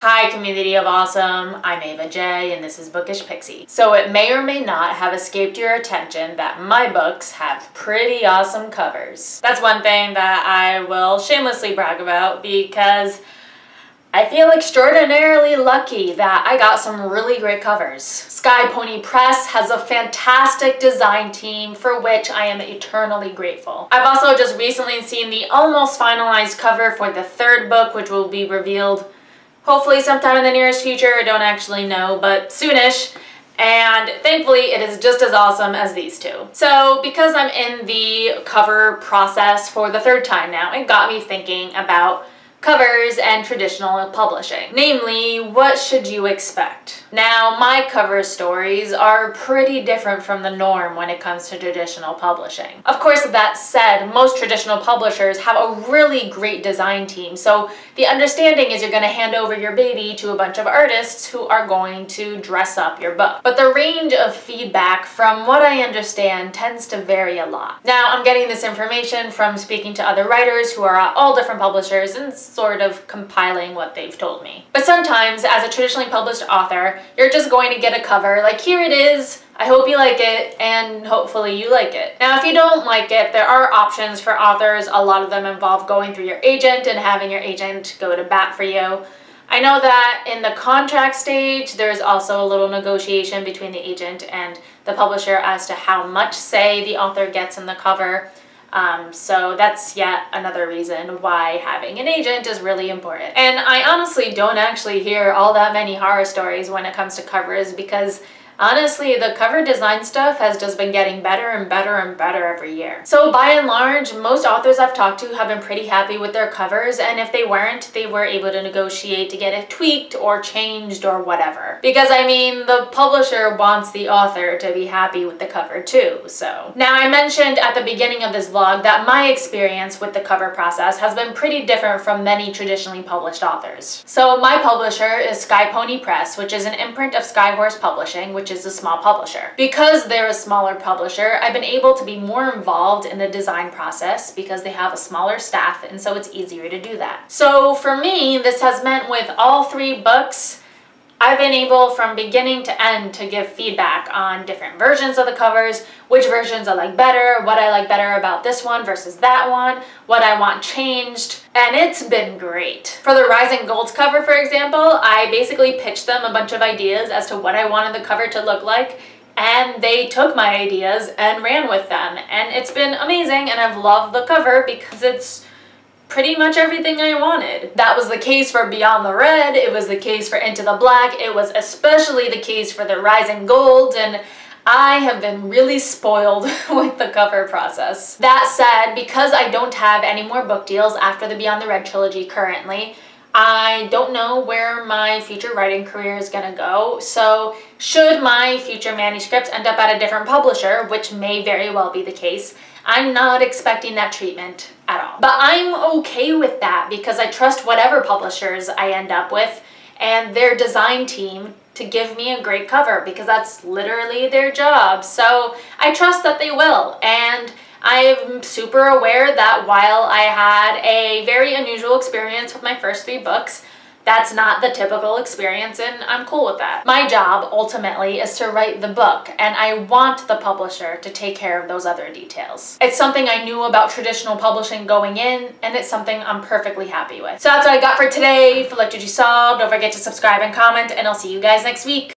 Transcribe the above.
Hi community of awesome, I'm Ava J and this is Bookish Pixie. So it may or may not have escaped your attention that my books have pretty awesome covers. That's one thing that I will shamelessly brag about because I feel extraordinarily lucky that I got some really great covers. Sky Pony Press has a fantastic design team for which I am eternally grateful. I've also just recently seen the almost finalized cover for the third book, which will be revealed hopefully sometime in the nearest future. I don't actually know, but soonish. And thankfully it is just as awesome as these two. So because I'm in the cover process for the third time now, it got me thinking about covers and traditional publishing. Namely, what should you expect? Now, my cover stories are pretty different from the norm when it comes to traditional publishing. Of course, that said, most traditional publishers have a really great design team, so the understanding is you're going to hand over your baby to a bunch of artists who are going to dress up your book. But the range of feedback, from what I understand, tends to vary a lot. Now, I'm getting this information from speaking to other writers who are at all different publishers and sort of compiling what they've told me. But sometimes, as a traditionally published author, you're just going to get a cover like, here it is, I hope you like it, and hopefully you like it. Now, if you don't like it, there are options for authors. A lot of them involve going through your agent and having your agent go to bat for you. I know that in the contract stage, there's also a little negotiation between the agent and the publisher as to how much say the author gets in the cover. So that's yet another reason why having an agent is really important. And I honestly don't actually hear all that many horror stories when it comes to covers because honestly, the cover design stuff has just been getting better and better and better every year. So by and large, most authors I've talked to have been pretty happy with their covers, and if they weren't, they were able to negotiate to get it tweaked or changed or whatever. Because I mean, the publisher wants the author to be happy with the cover too, so. Now, I mentioned at the beginning of this vlog that my experience with the cover process has been pretty different from many traditionally published authors. So my publisher is Sky Pony Press, which is an imprint of Skyhorse Publishing, which is a small publisher. Because they're a smaller publisher, I've been able to be more involved in the design process because they have a smaller staff, and so it's easier to do that. So for me, this has meant with all three books, I've been able from beginning to end to give feedback on different versions of the covers, which versions I like better, what I like better about this one versus that one, what I want changed, and it's been great. For the Rising Golds cover, for example, I basically pitched them a bunch of ideas as to what I wanted the cover to look like, and they took my ideas and ran with them, and it's been amazing, and I've loved the cover because it's pretty much everything I wanted. That was the case for Beyond the Red, it was the case for Into the Black, it was especially the case for the Rising Gold, and I have been really spoiled with the cover process. That said, because I don't have any more book deals after the Beyond the Red trilogy currently, I don't know where my future writing career is gonna go, so should my future manuscripts end up at a different publisher, which may very well be the case, I'm not expecting that treatment at all. But I'm okay with that because I trust whatever publishers I end up with and their design team to give me a great cover because that's literally their job. So I trust that they will, and I'm super aware that while I had a very unusual experience with my first three books, that's not the typical experience, and I'm cool with that. My job, ultimately, is to write the book, and I want the publisher to take care of those other details. It's something I knew about traditional publishing going in, and it's something I'm perfectly happy with. So that's what I got for today. If you liked what you saw, don't forget to subscribe and comment, and I'll see you guys next week.